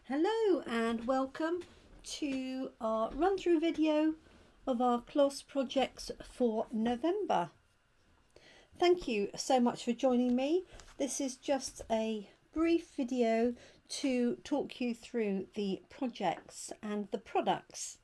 Hello and welcome to our run-through video of our class projects for November. Thank you so much for joining me. This is just a brief video to talk you through the projects and the products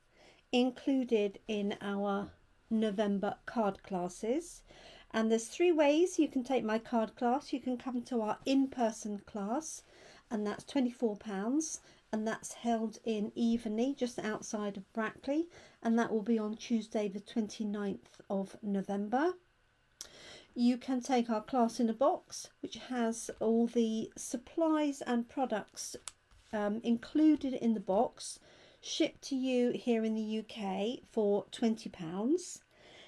included in our November card classes. And there's three ways you can take my card class. You can come to our in-person class, and that's £24, and that's held in Evenley, just outside of Brackley, and that will be on Tuesday the 29th of November. You can take our class in a box, which has all the supplies and products included in the box, shipped to you here in the UK for £20.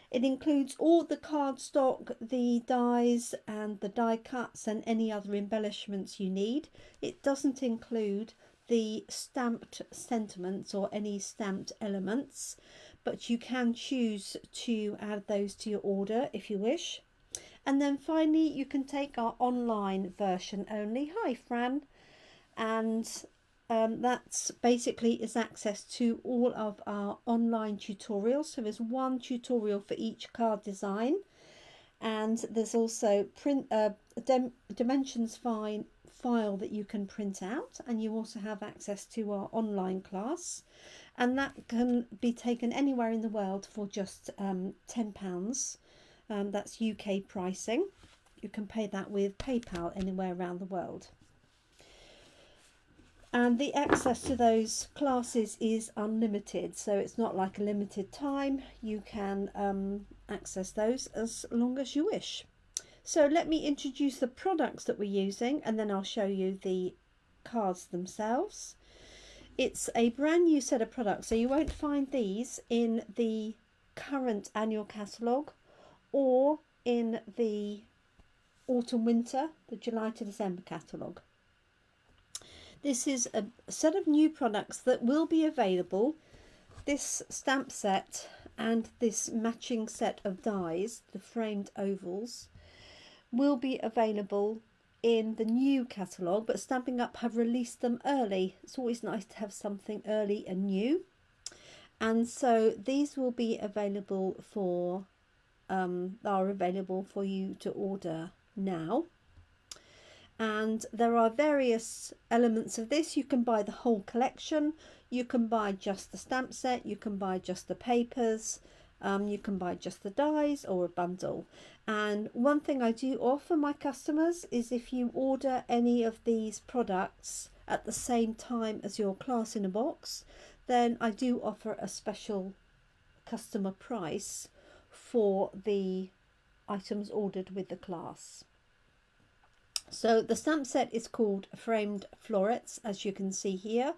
It includes all the cardstock, the dies and the die cuts and any other embellishments you need. It doesn't include the stamped sentiments or any stamped elements, but you can choose to add those to your order if you wish. And then finally you can take our online version only. Hi Fran. And that's basically is access to all of our online tutorials. So there's one tutorial for each card design, and there's also dimensions file that you can print out, and you also have access to our online class, and that can be taken anywhere in the world for just £10. That's UK pricing. You can pay that with PayPal anywhere around the world. And the access to those classes is unlimited, so it's not like a limited time. You can access those as long as you wish. So let me introduce the products that we're using, and then I'll show you the cards themselves. It's a brand new set of products, so you won't find these in the current annual catalogue or in the autumn winter, the July to December catalogue. This is a set of new products that will be available. This stamp set and this matching set of dies, the framed ovals, will be available in the new catalogue, but Stampin' Up have released them early. It's always nice to have something early and new. And so these will be available for you to order now. And there are various elements of this. You can buy the whole collection, you can buy just the stamp set, you can buy just the papers, you can buy just the dies or a bundle. And one thing I do offer my customers is if you order any of these products at the same time as your class in a box, then I do offer a special customer price for the items ordered with the class. So the stamp set is called Framed Florets, as you can see here.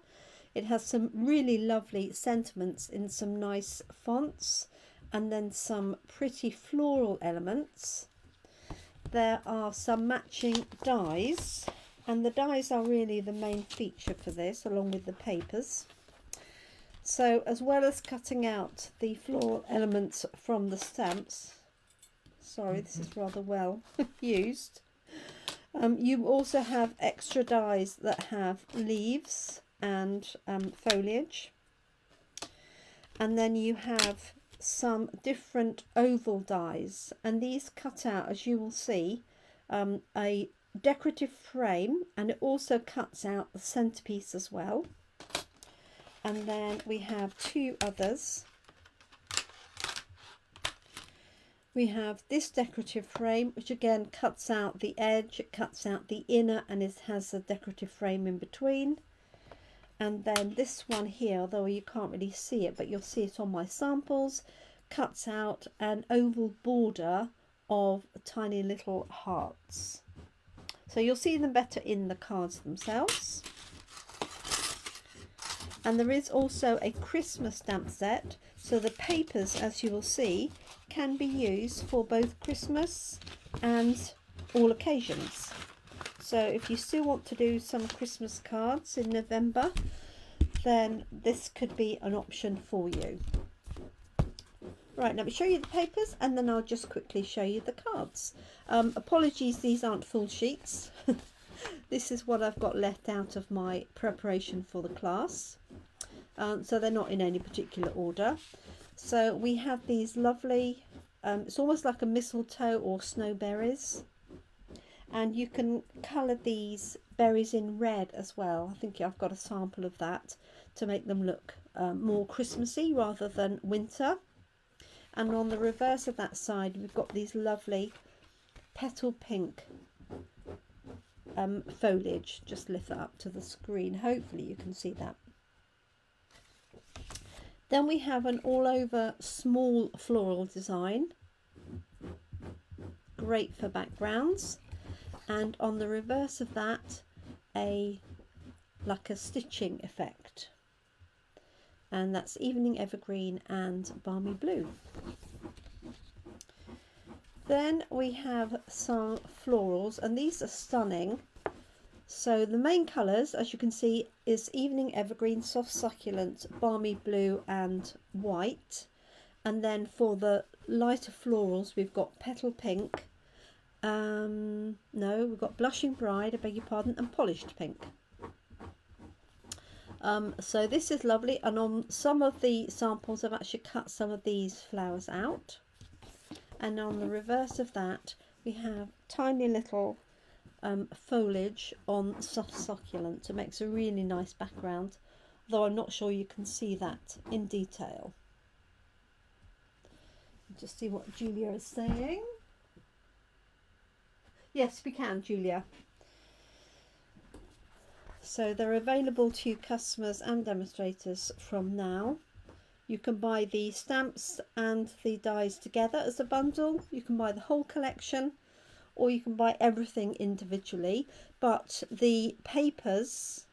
It has some really lovely sentiments in some nice fonts, and then some pretty floral elements. There are some matching dies, and the dies are really the main feature for this, along with the papers. So as well as cutting out the floral elements from the stamps, sorry, this is rather well used. You also have extra dies that have leaves and foliage, and then you have some different oval dies, and these cut out, as you will see, a decorative frame, and it also cuts out the centerpiece as well. And then we have two others. We have this decorative frame, which again cuts out the edge, it cuts out the inner, and it has a decorative frame in between. And then this one here, although you can't really see it, but you'll see it on my samples, cuts out an oval border of tiny little hearts. So you'll see them better in the cards themselves. And there is also a Christmas stamp set, so the papers, as you will see, can be used for both Christmas and all occasions. So if you still want to do some Christmas cards in November, then this could be an option for you. Right, let me show you the papers, and then I'll just quickly show you the cards. Apologies, these aren't full sheets. This is what I've got left out of my preparation for the class. So they're not in any particular order. So we have these lovely, it's almost like a mistletoe or snowberries. And you can colour these berries in red as well. I think I've got a sample of that to make them look more Christmassy rather than winter. And on the reverse of that side, we've got these lovely petal pink foliage. Just lift that up to the screen. Hopefully you can see that. Then we have an all over small floral design. Great for backgrounds. And on the reverse of that, like a stitching effect. And that's Evening Evergreen and Balmy Blue. Then we have some florals, and these are stunning. So the main colours, as you can see, is Evening Evergreen, Soft Succulent, Balmy Blue and White. And then for the lighter florals, we've got Petal Pink. No, we've got Blushing Bride, I beg your pardon, and Polished Pink. So this is lovely, and on some of the samples I've actually cut some of these flowers out. And on the reverse of that we have tiny little foliage on Soft Succulent. It makes a really nice background, though I'm not sure you can see that in detail. Just see what Julia is saying. Yes, we can, Julia. So they're available to customers and demonstrators from now. You can buy the stamps and the dies together as a bundle. You can buy the whole collection, or you can buy everything individually. But the papers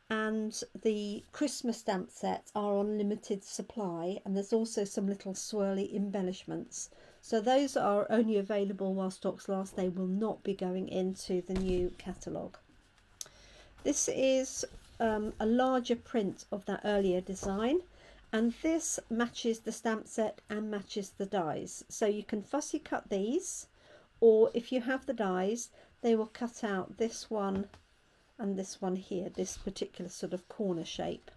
and the Christmas stamp set are on limited supply, and there's also some little swirly embellishments. So those are only available while stocks last. They will not be going into the new catalogue. This is a larger print of that earlier design, and this matches the stamp set and matches the dies. So you can fussy cut these, or if you have the dies, they will cut out this one and this one here, this particular sort of corner shape.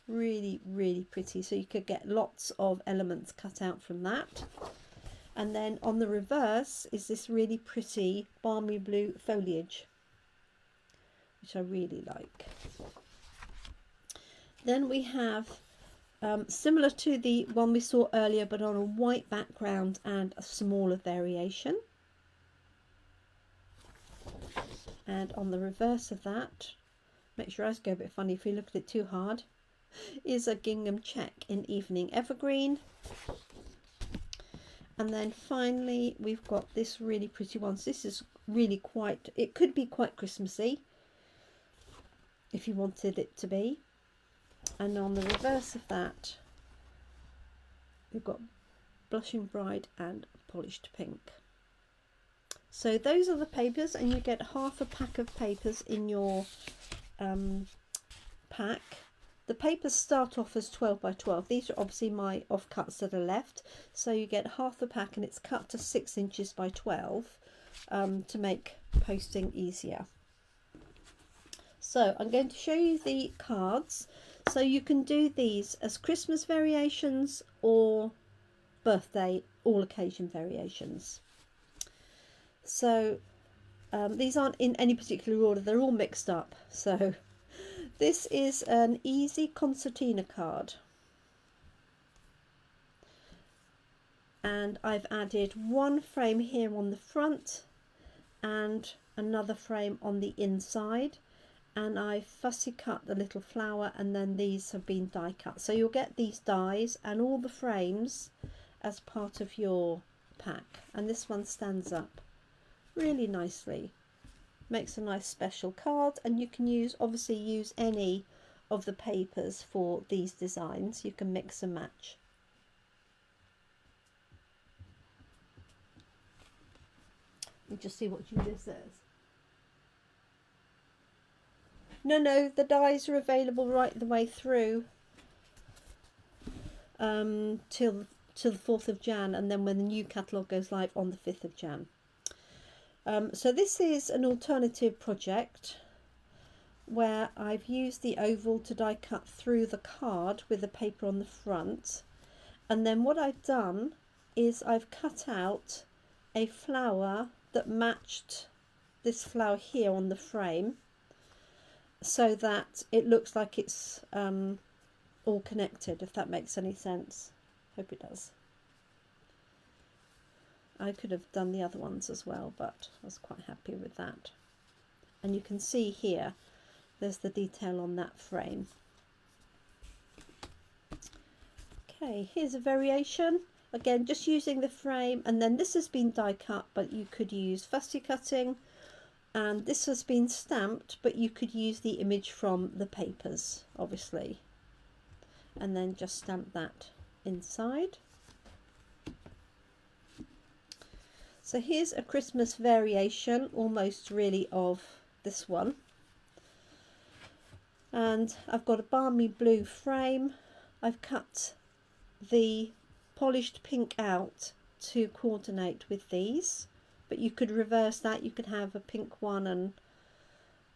Really, really pretty. So you could get lots of elements cut out from that. And then on the reverse is this really pretty balmy blue foliage, which I really like. Then we have similar to the one we saw earlier, but on a white background and a smaller variation. And on the reverse of that, makes your eyes go a bit funny if you look at it too hard, is a gingham check in Evening Evergreen. And then finally we've got this really pretty one. So this is really quite, it could be quite Christmassy if you wanted it to be. And on the reverse of that we've got Blushing Bride and Polished Pink. So those are the papers, and you get half a pack of papers in your pack. The papers start off as 12 by 12. These are obviously my offcuts that are left. So you get half the pack, and it's cut to 6 inches by 12 to make posting easier. So I'm going to show you the cards. So you can do these as Christmas variations or birthday, all occasion variations. So these aren't in any particular order, they're all mixed up. So this is an easy concertina card, and I've added one frame here on the front and another frame on the inside, and I've fussy cut the little flower, and then these have been die cut. So you'll get these dies and all the frames as part of your pack, and this one stands up really nicely, makes a nice special card. And you can obviously use any of the papers for these designs. You can mix and match. You just see what Julia says. No, the dies are available right the way through till the 4th of Jan, and then when the new catalogue goes live on the 5th of Jan. So this is an alternative project where I've used the oval to die cut through the card with the paper on the front, and then what I've done is I've cut out a flower that matched this flower here on the frame so that it looks like it's all connected, if that makes any sense. Hope it does. I could have done the other ones as well, but I was quite happy with that. And you can see here there's the detail on that frame. Okay, here's a variation, again just using the frame, and then this has been die cut, but you could use fussy cutting, and this has been stamped, but you could use the image from the papers obviously, and then just stamp that inside. So here's a Christmas variation, almost really, of this one, and I've got a balmy blue frame. I've cut the polished pink out to coordinate with these, but you could reverse that. You could have a pink one and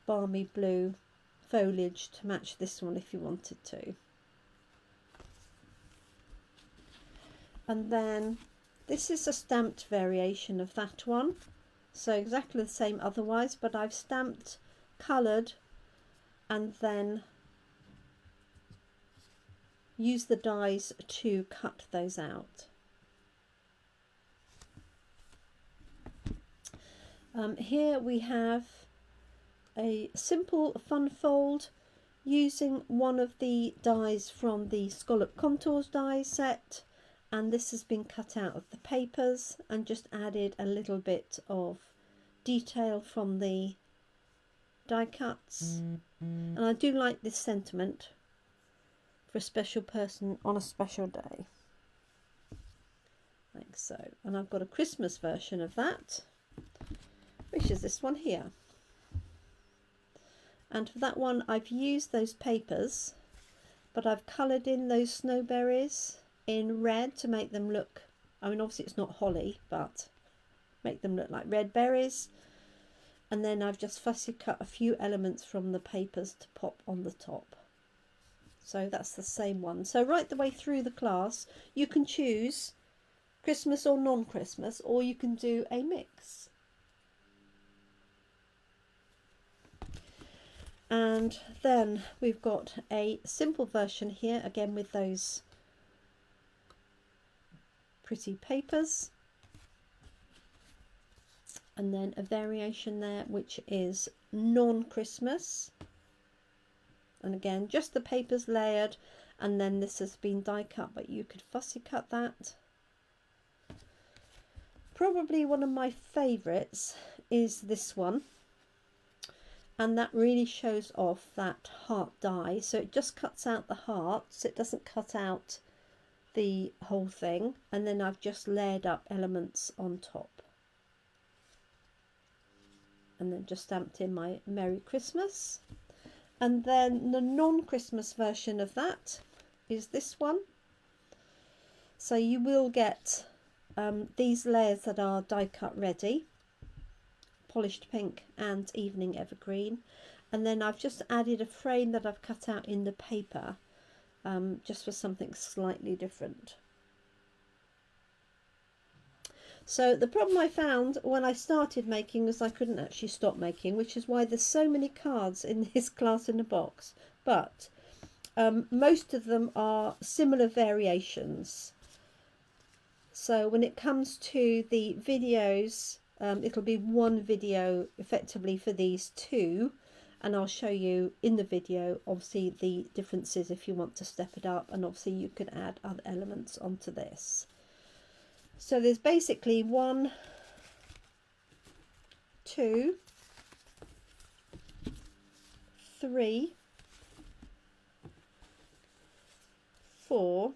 balmy blue foliage to match this one if you wanted to. And then this is a stamped variation of that one, so exactly the same otherwise, but I've stamped, coloured, and then use the dies to cut those out. Here we have a simple fun fold using one of the dies from the Scallop Contours die set, and this has been cut out of the papers and just added a little bit of detail from the die cuts. And I do like this sentiment for a special person on a special day, like so. And I've got a Christmas version of that, which is this one here, and for that one I've used those papers, but I've coloured in those snowberries in red to make them look, I mean obviously it's not holly, but make them look like red berries, and then I've just fussy cut a few elements from the papers to pop on the top. So that's the same one. So right the way through the class you can choose Christmas or non-Christmas, or you can do a mix. And then we've got a simple version here, again with those pretty papers, and then a variation there which is non-Christmas, and again just the papers layered, and then this has been die cut, but you could fussy cut that. Probably one of my favourites is this one, and that really shows off that heart die. So it just cuts out the hearts, it doesn't cut out the whole thing, and then I've just layered up elements on top, and then just stamped in my Merry Christmas. And then the non-Christmas version of that is this one. So you will get these layers that are die cut ready, polished pink and evening evergreen, and then I've just added a frame that I've cut out in the paper, just for something slightly different. So the problem I found when I started making was I couldn't actually stop making, which is why there's so many cards in this class in a box, but most of them are similar variations. So when it comes to the videos, it'll be one video effectively for these two, and I'll show you in the video obviously the differences if you want to step it up, and obviously you can add other elements onto this. So there's basically 1, 2, 3, 4,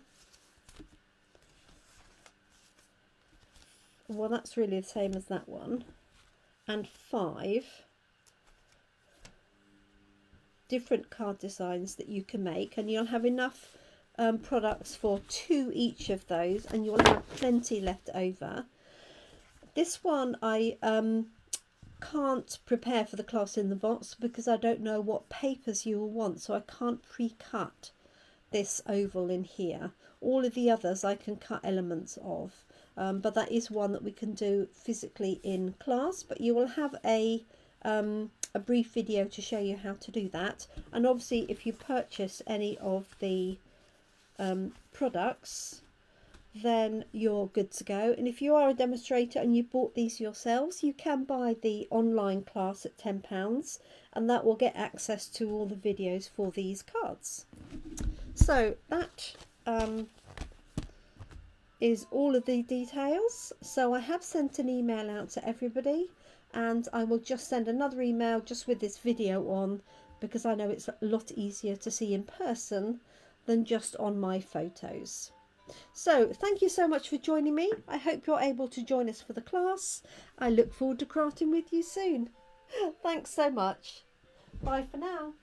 well that's really the same as that one, and 5 different card designs that you can make, and you'll have enough products for 2 each of those, and you'll have plenty left over. This one I can't prepare for the class in the box because I don't know what papers you will want, so I can't pre-cut this oval in here. All of the others I can cut elements of, but that is one that we can do physically in class, but you will have a brief video to show you how to do that. And obviously if you purchase any of the products, then you're good to go. And if you are a demonstrator and you bought these yourselves, you can buy the online class at £10, and that will get access to all the videos for these cards. So that is all of the details. So I have sent an email out to everybody, and I will just send another email just with this video on, because I know it's a lot easier to see in person than just on my photos. So thank you so much for joining me. I hope you're able to join us for the class. I look forward to crafting with you soon. Thanks so much. Bye for now.